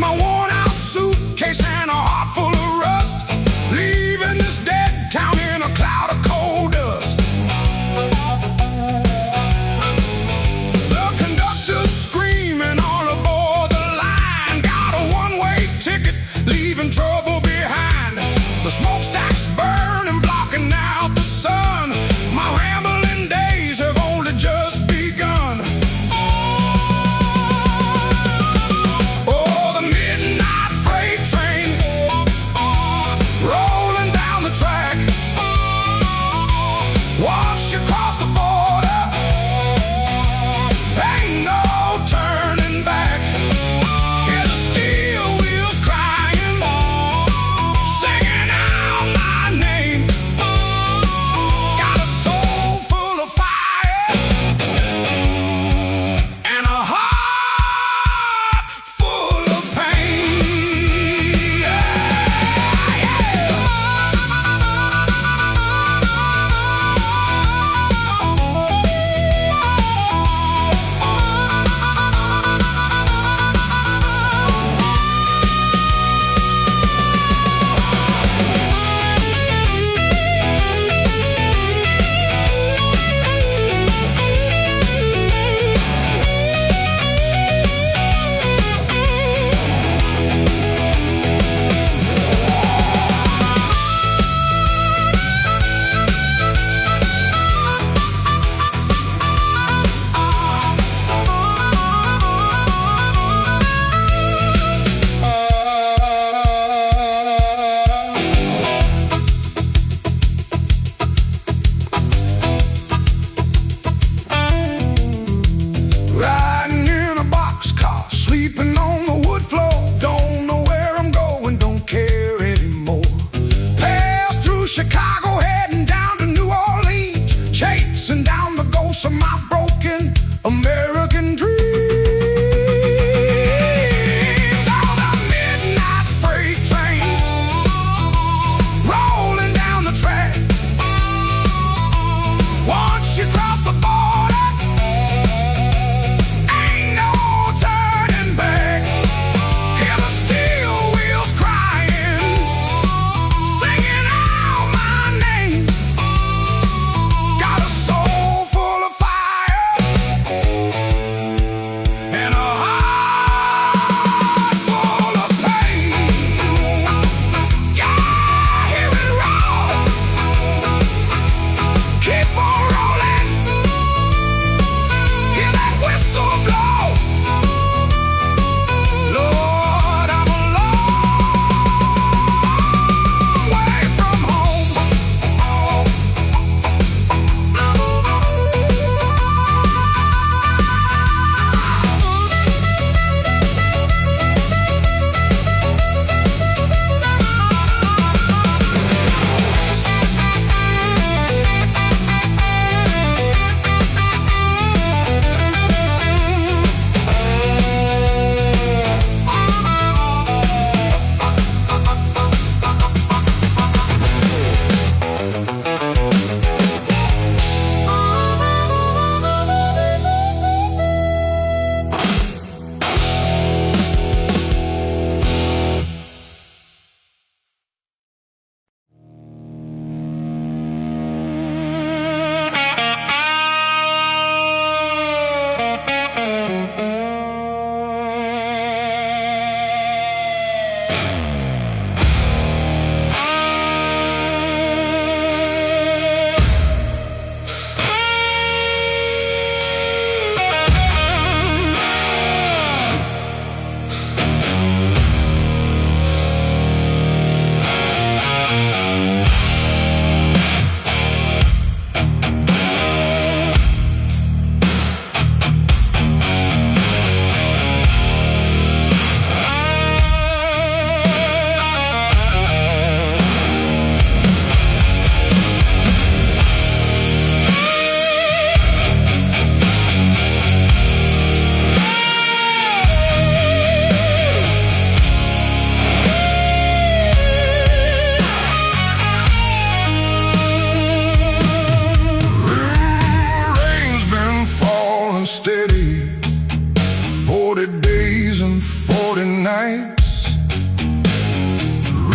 My worn-out suitcase and a heart full of rust, leaving this dead town in a cloud of coal dust. The conductor's screaming all aboard the line, got a one-way ticket, leaving trouble behind. The smokestack's burning, blocking out the sun. My rambling days have only just begun. Oh, the midnight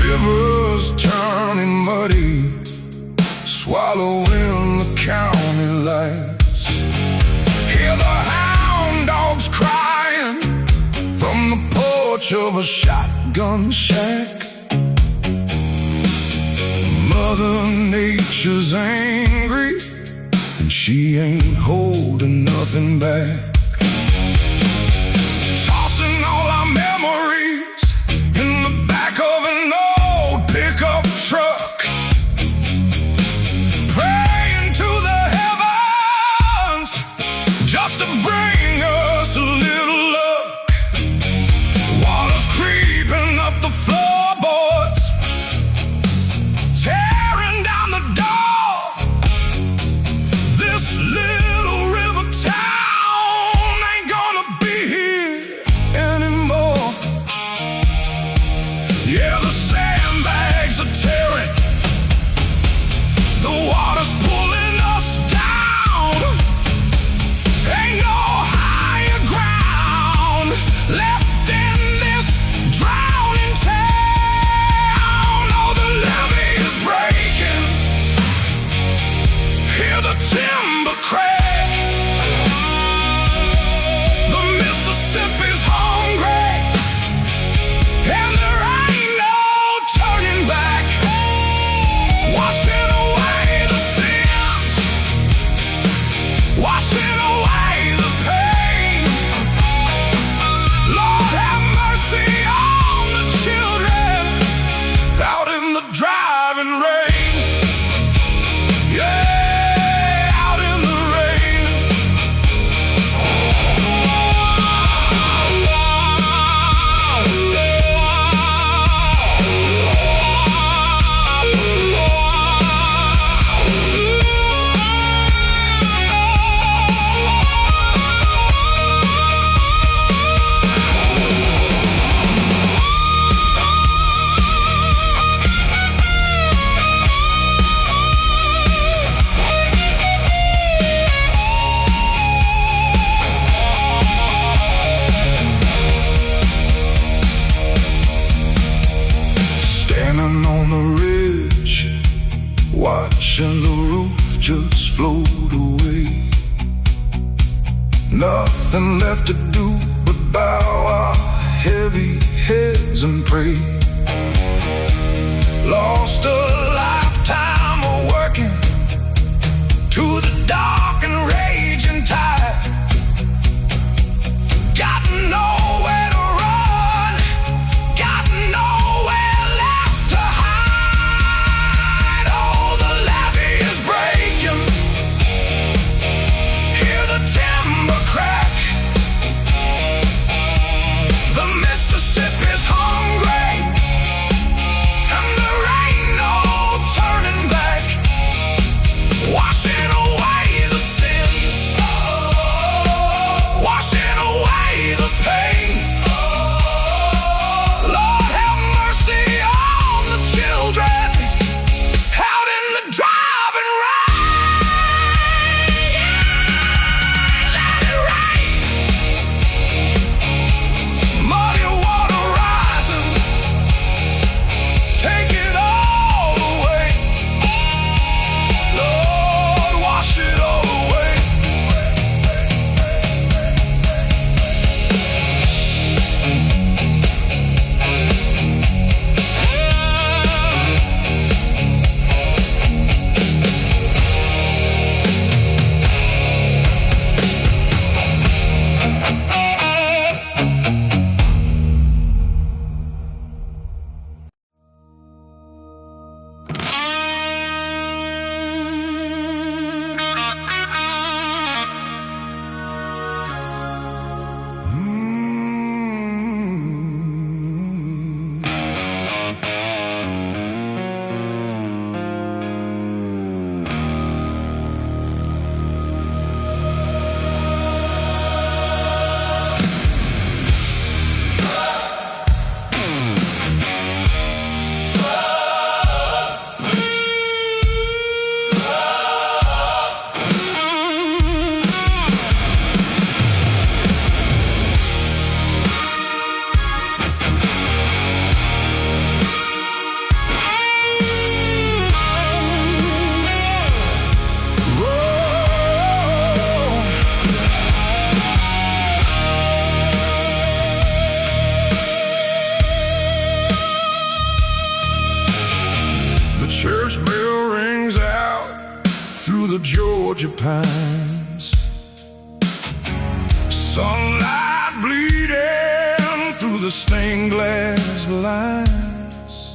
Rivers turning muddy, swallowing the county lights. Hear the hound dogs crying from the porch of a shotgun shack. Mother Nature's angry, and she ain't holding nothing back. Tossing all our memories in the back of an old pickup truck, praying to the heavens just to bring us a little luck. Water's creeping up the floorboards, tearing down the door. This little river town ain't gonna be here anymore. Yeah, the sandbags are tearing, the water's pulling us down. Ain't no higher ground left in this drowning town. Oh, the levee is breaking, hear the timber crack. The Mississippi's hungry, and there ain't no turning back. Washing away the sins, washing away the pain. Lord, have mercy on the children out in the driving rain. Yeah, out in the rain. Standing on the ridge, watching the roof just float away. Nothing left to do but bow our heavy heads and pray. Lost a lifetime of working to the dark and raging tide. Got nowhere to run, got nowhere left to hide. Oh, the levee is breaking, hear the timber crack. The Mississippi's hungry, and there ain't no the Georgia pines. Sunlight bleeding through the stained glass lines.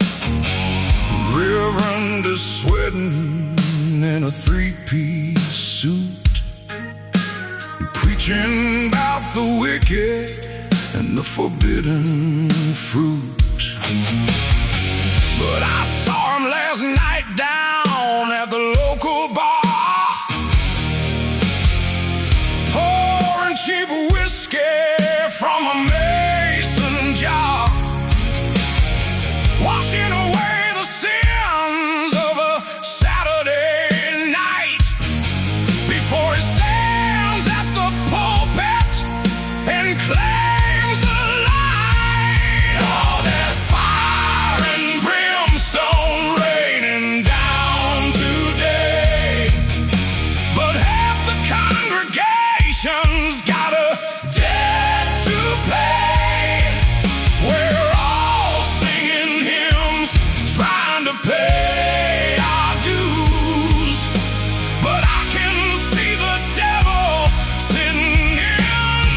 Reverend is sweating in a three-piece suit, preaching about the wicked and the forbidden fruit. But I saw him last night down at the local bar, pouring cheap whiskey from a mason jar, washing away the sins of a Saturday night before he stands at the pulpit and claims the light. Oh, there's fire and brimstone raining down today, but half the congregation's got a debt to pay. We're all singing hymns, trying to pay our dues, but I can see the devil sitting in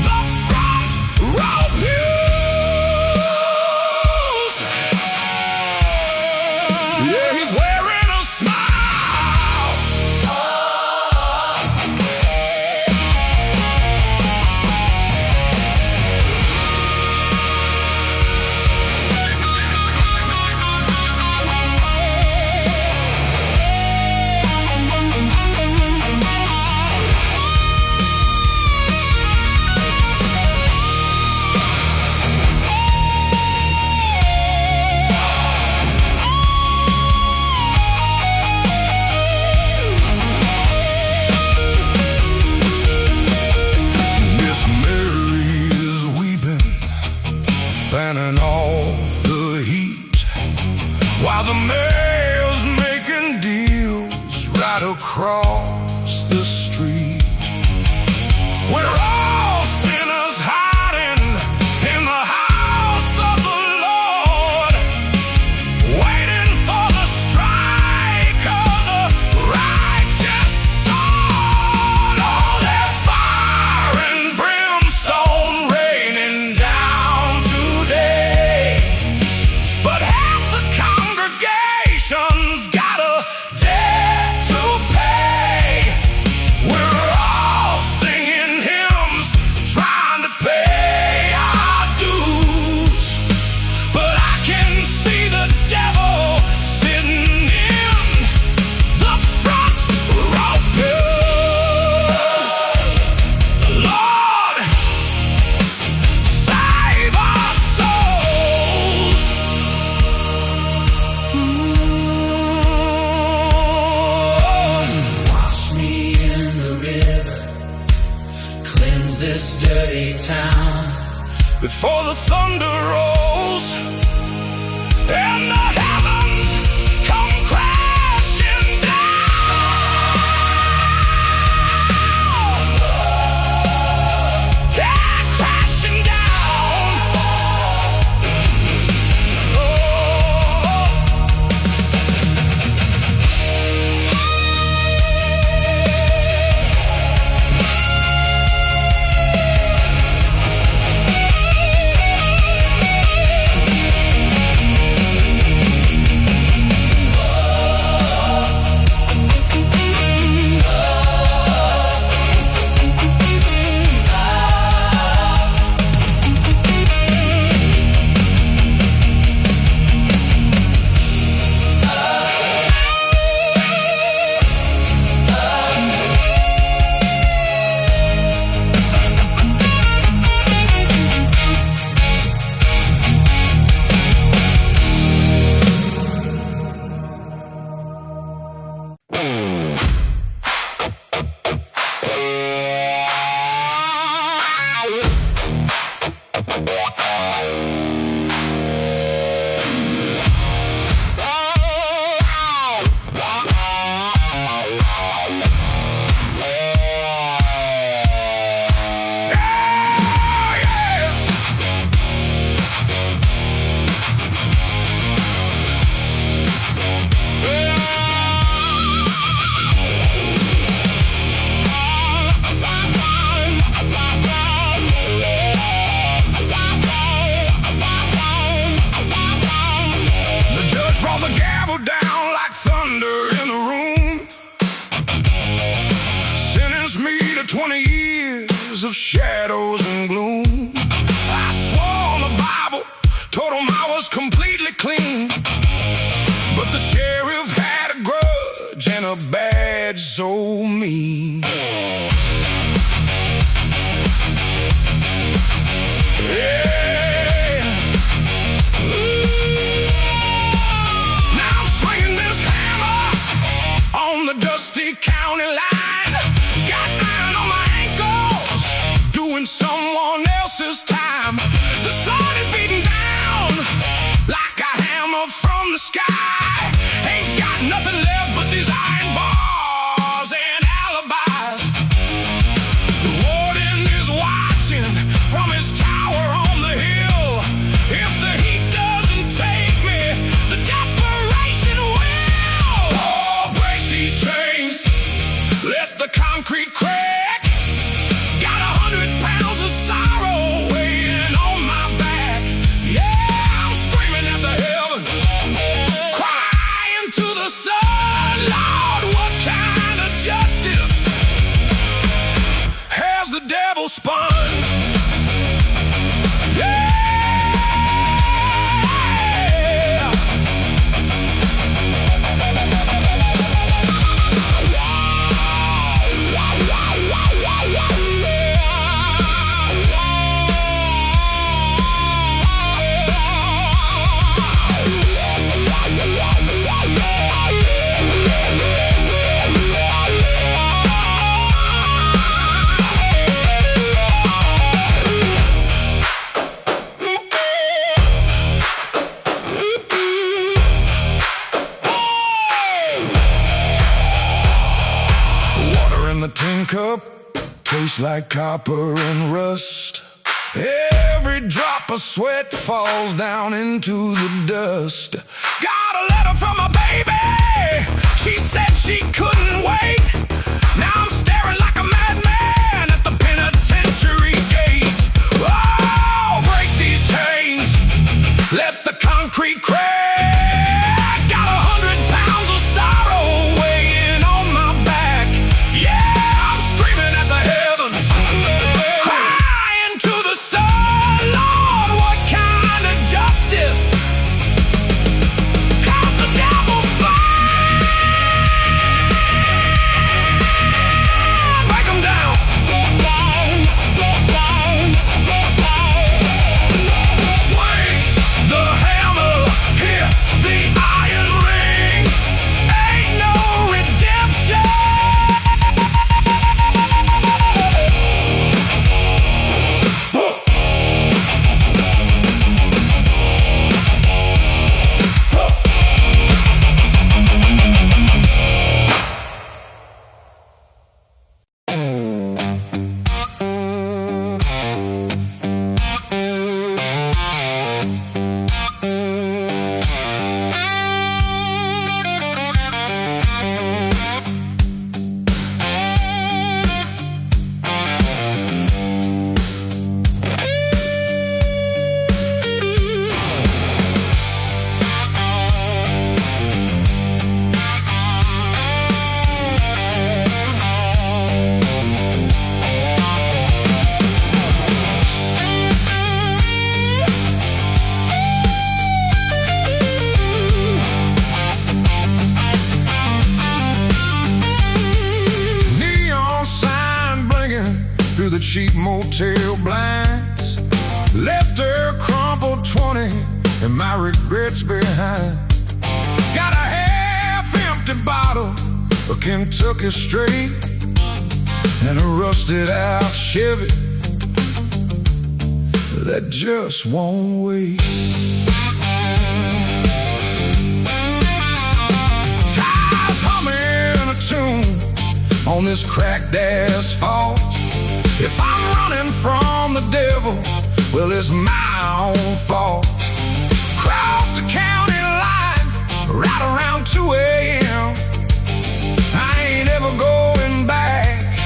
the front row pews. Yeah, he's wearing a smile. Miss Mary is weeping, fanning off the heat, while the mayor's making deals right across the street. We're all sinners hiding in the house of the Lord, waiting for the strike of the righteous sword. Oh, there's fire and brimstone raining down today, but half the congregation's got a debt to pay. shadows and gloom. I swore on the Bible, told him I was completely clean, but the sheriff had a grudge and a badge so mean. Yeah. Now I'm swinging this hammer on the dusty county line. Got iron on my ankles, doing someone else's time. The sun is beating down like a hammer from the sky. Ain't got nothing left but these iron bars and alibis. The warden is watching from his tower on the hill. If the heat doesn't take me, the desperation will. Oh, break these chains, let the concrete crack. Got 100 pounds of sorrow weighing on my back. Yeah, I'm screaming at the heavens, crying to the sun. Lord, what kind of justice has the devil spun? Yeah. Water in the tin cup tastes like copper and rust. Every drop of sweat falls down into the dust. Got a letter from my baby, she said she couldn't wait. Now I'm staring like a madman at the penitentiary gate. Oh, break these chains, let the concrete crack. Got 100 pounds of sorrow weighing on my back. Yeah, I'm screaming at the heavens, crying to the sun. Lord, what kind of justice has the devil spun? Break 'em down. Swing the hammer, hit the iron ring. Ain't no redemption. Neon sign blinking through the cheap motel blinds. Left her crumpled 20 and my regrets behind. Got a half-empty bottle of Kentucky Straight and a rusted out Chevy that just won't wait. Tires humming a tune on this cracked asphalt. If I'm running from the devil, well, it's my own fault. Cross the county line right around 2 a.m. I ain't ever going back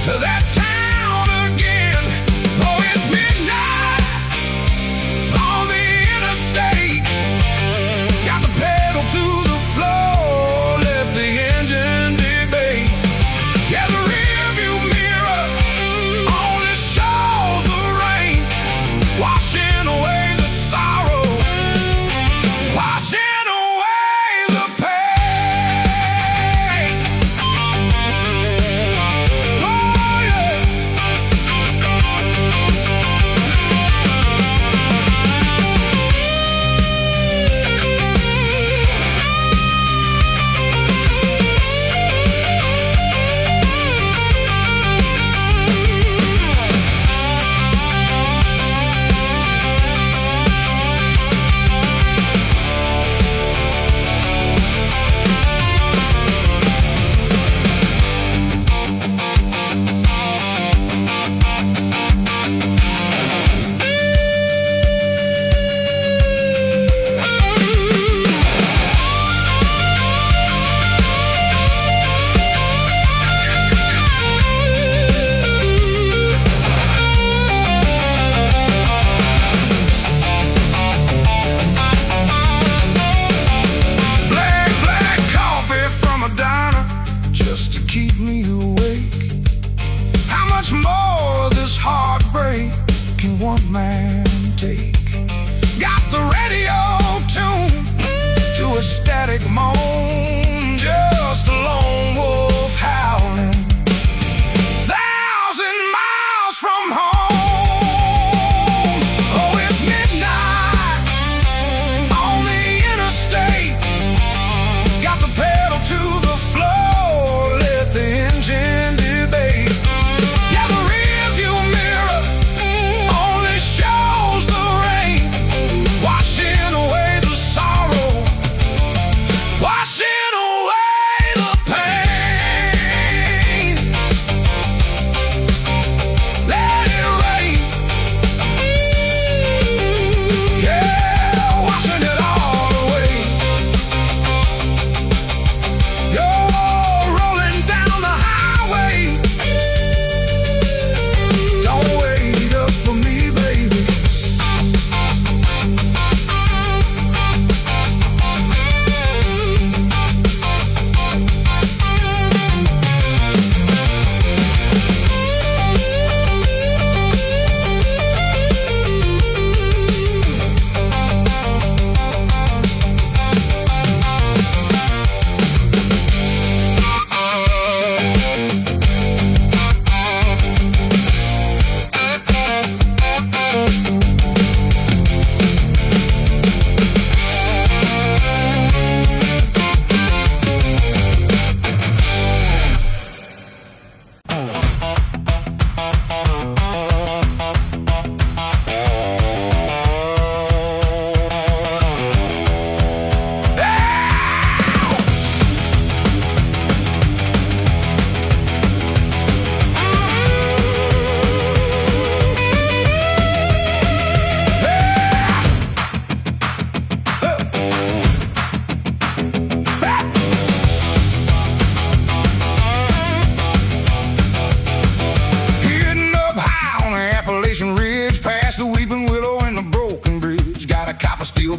to that town again. Oh, it's midnight on the interstate. Got the pedal to the floor, let the engine debate. Yeah, the rearview mirror only shows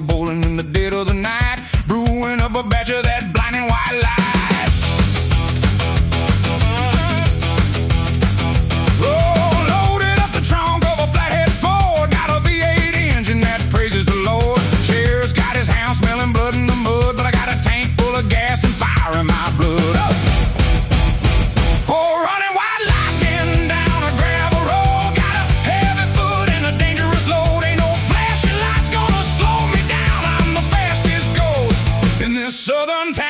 bowling in the dead of the night, brewing up a batch of that blinding white light. Southern town,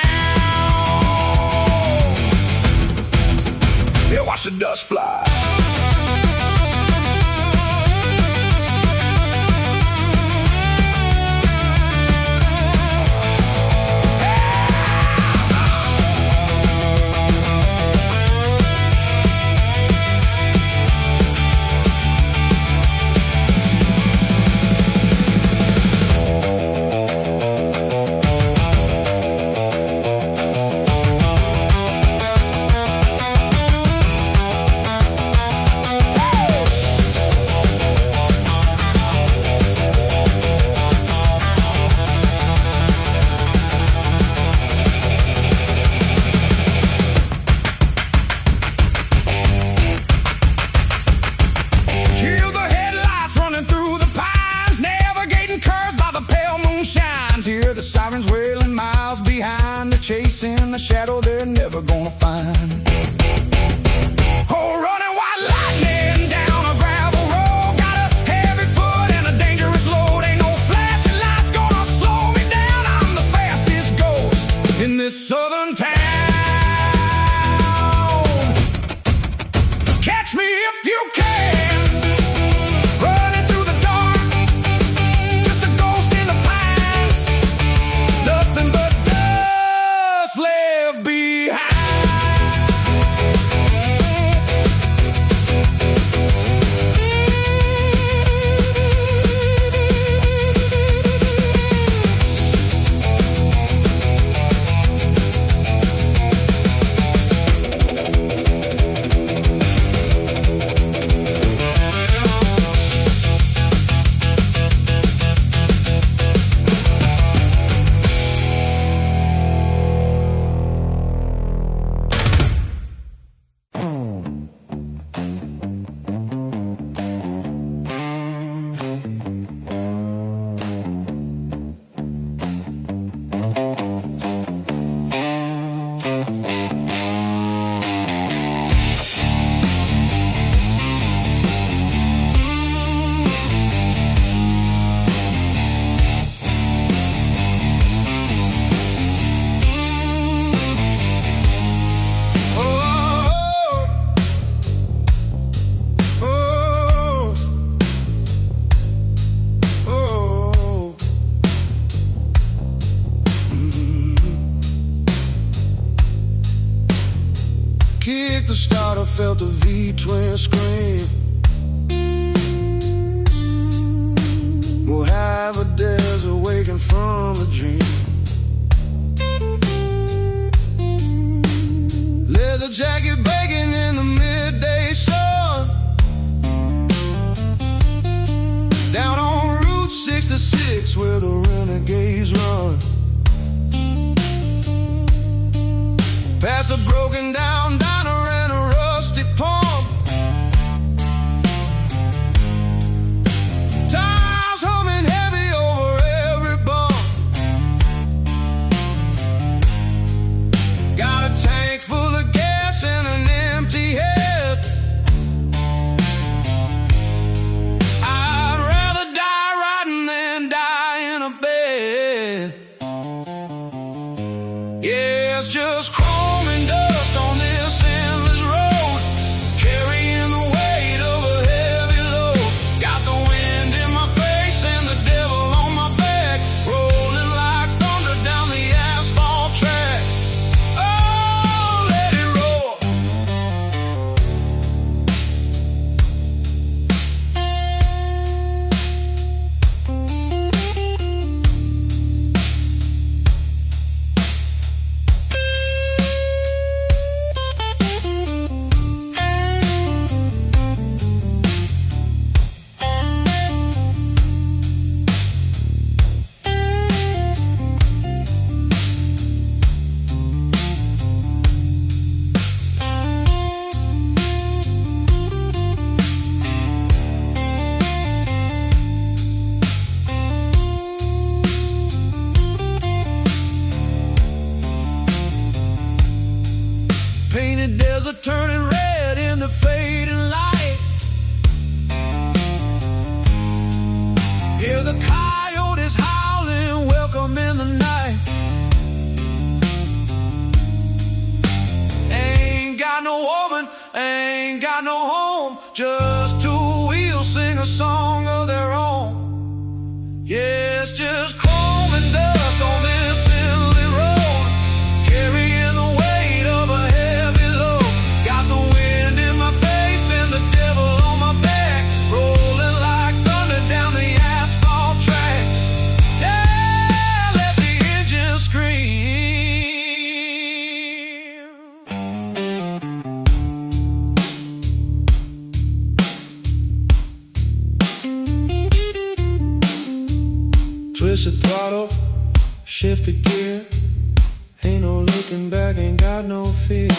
yeah, watch the dust fly. Hear the sirens wailing miles behind. They're chasing the shadow they're never gonna find. Oh, running white lightning down a gravel road. Got a heavy foot and a dangerous load. Ain't no flashing lights gonna slow me down. I'm the fastest ghost in this southern town. Catch me if you can. Kicked the starter, felt the V-twin scream. We'll have a desert waking from a dream. Leather jacket baking in the midday sun. Down on Route 66 where the renegades run. Past a broken down diner and a rusty pump. Tires humming heavy over every bump. Got a tank full of gas and an empty head. I'd rather die riding than die in a bed. Yeah, it's just chrome and dust on this are turning red in the fading light. Hear the coyotes howling, welcome in the night. Ain't got no woman, ain't got no home, just two wheels sing a song of their own. Yeah, it's just chrome and dust on this endless road, carrying the weight of a heavy load. Got the wind in my face and the devil on my back, rolling like thunder down the asphalt track. Yeah, let the engine scream. Twist the throttle, shift the gear. Ain't no looking back, ain't got no fear.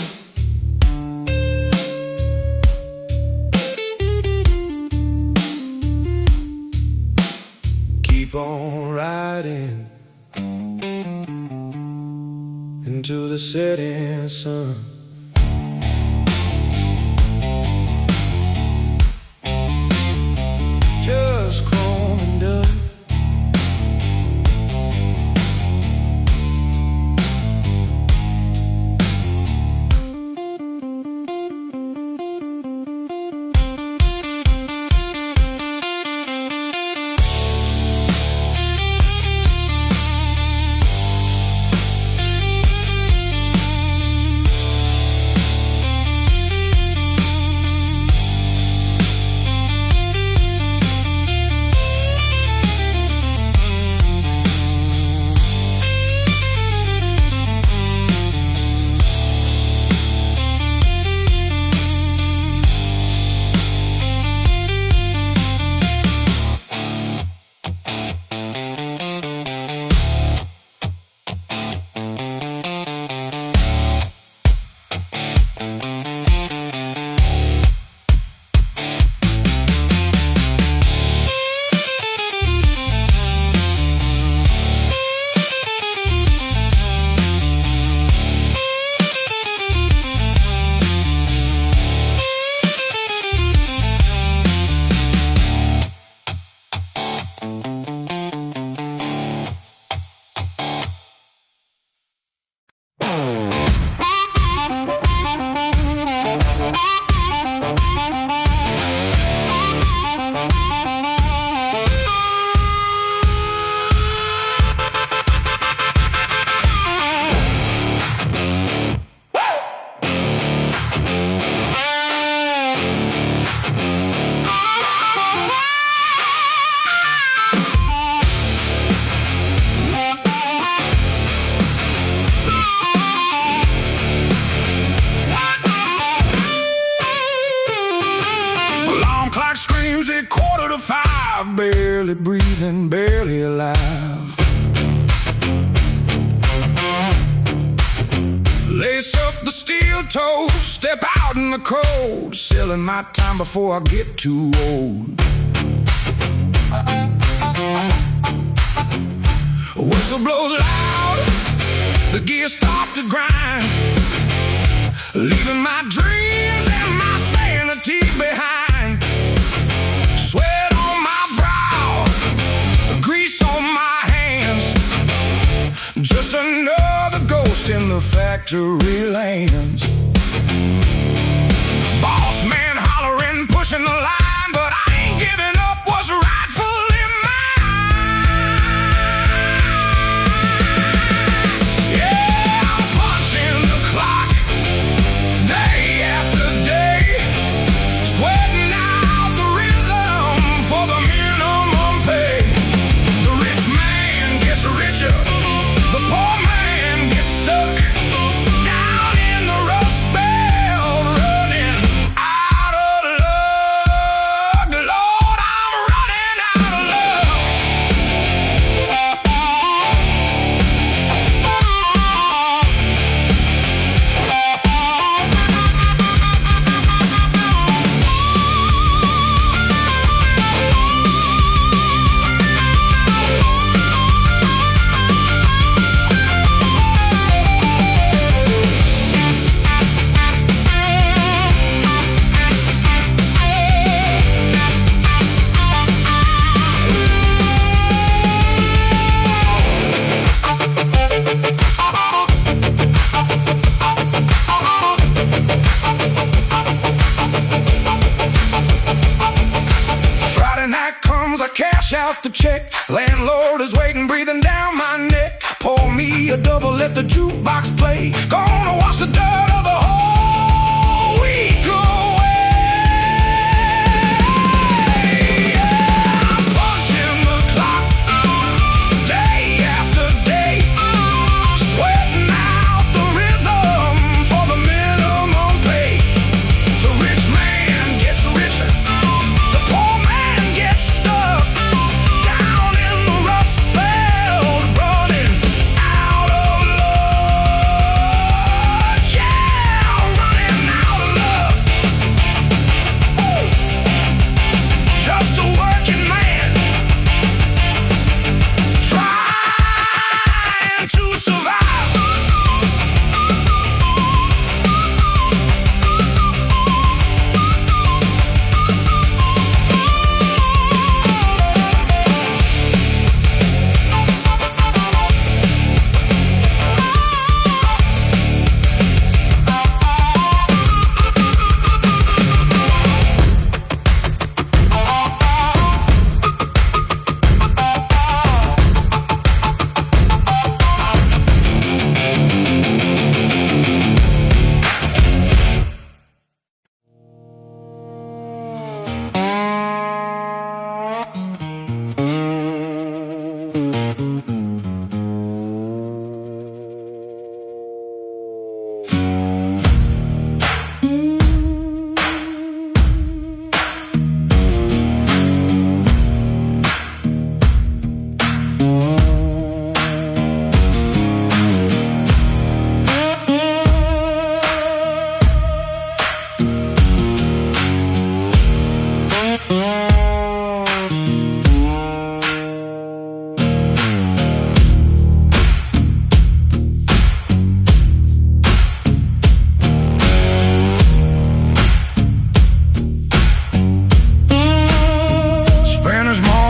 Keep on riding into the setting sun. Just chrome and dust. Clock screams at 4:45, barely breathing, barely alive. Lace up the steel toes, step out in the cold, selling my time before I get too old. A whistle blows loud, the gears start to grind, leaving my dreams and my sanity behind. Sweat on my brow, grease on my hands, just another ghost in the factory lands. Boss man hollering, pushing the line, but I ain't giving up what's rightfully mine. Yeah, I'm punching the clock, day after day, sweating out the rhythm for the minimum pay. The rich man gets richer, the poor man gets stuck down in the rust belt, running out of luck. out the check. Landlord is waiting, breathing down my neck. Pour me a double, let the jukebox play. Gonna wash the dirt of the whole week away. Yeah, I'm punching the clock, day after day, sweating out the rhythm for the minimum pay. The rich man gets richer, the poor man gets stuck down in the rust belt, running out of luck. Yeah, running out of luck. Woo. Just a working man trying to survive.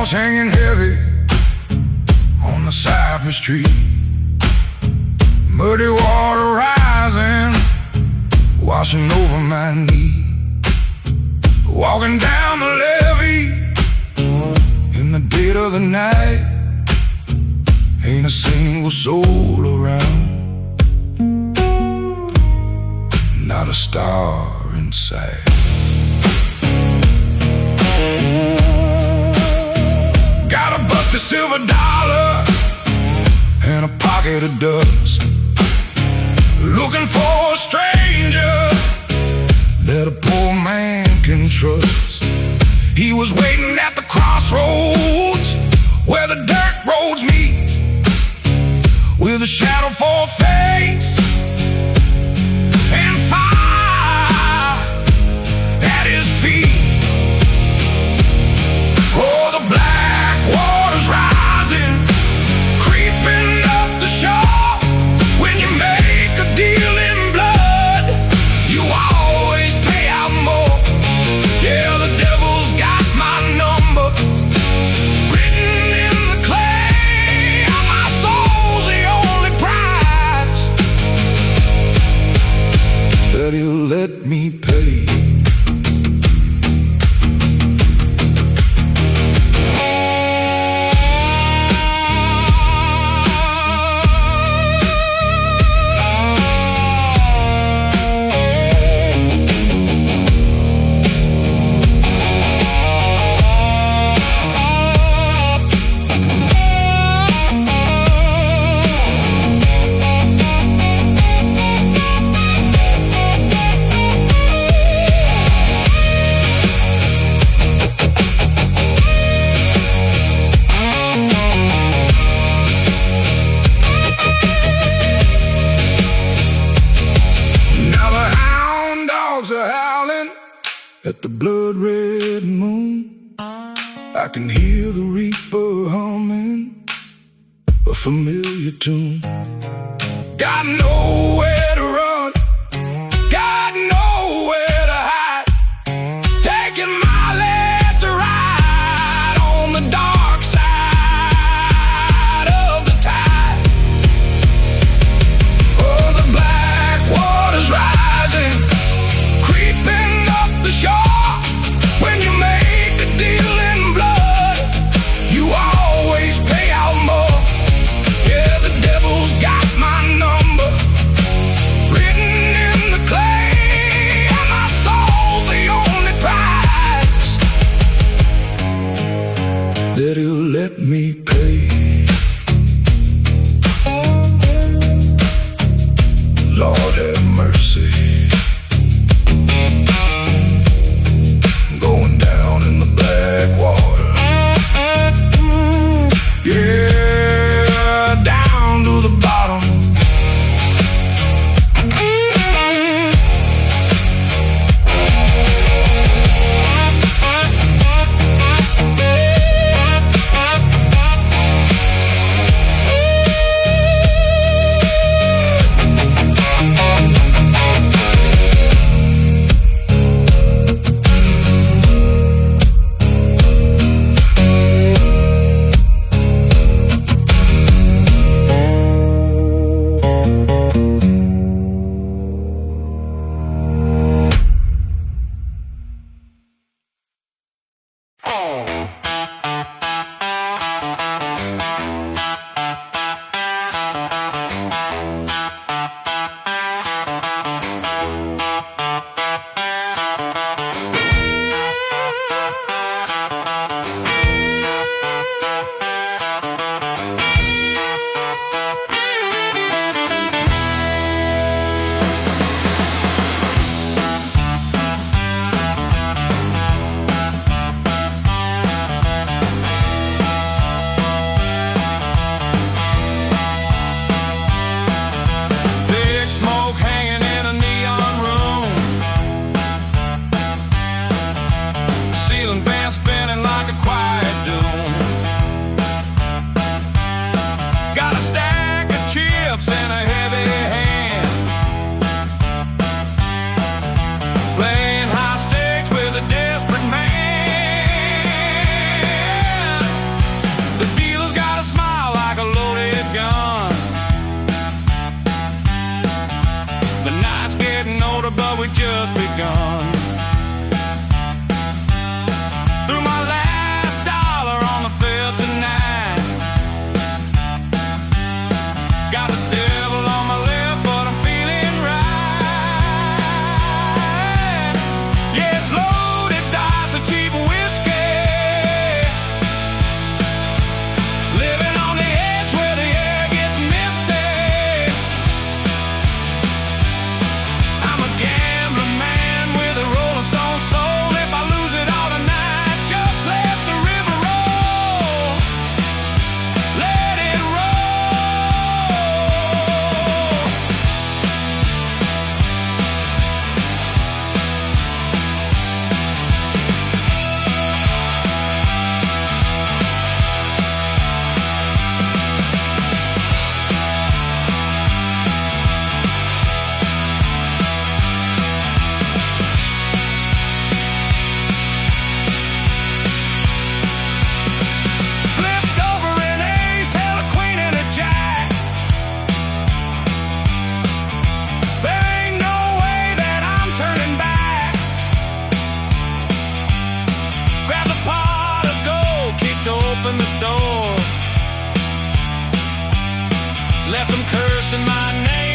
Hanging heavy on the Cypress tree, muddy water rising, washing over my knee. Walking down the levee in the dead of the night, ain't a single soul around, not a star in sight. Got a busted silver dollar and a pocket of dust, looking for a stranger that a poor man can trust. He was waiting at the crossroads where the dirt roads meet, with a shadow for a face and fire at his feet. Oh, the black water's rising, creeping up the shore. When you make a deal in blood, you always pay out more. Yeah, the devil's got my number written in the clay. My soul's the only prize that he'll let me pay. At the blood-red moon, I can hear the reaper humming a familiar tune. Got nowhere to run, got nowhere to hide, taking my last ride on the dark side of the tide. Oh, the black water's rising, creeping up the shore. When you make a deal in blood, you are left them cursing my name.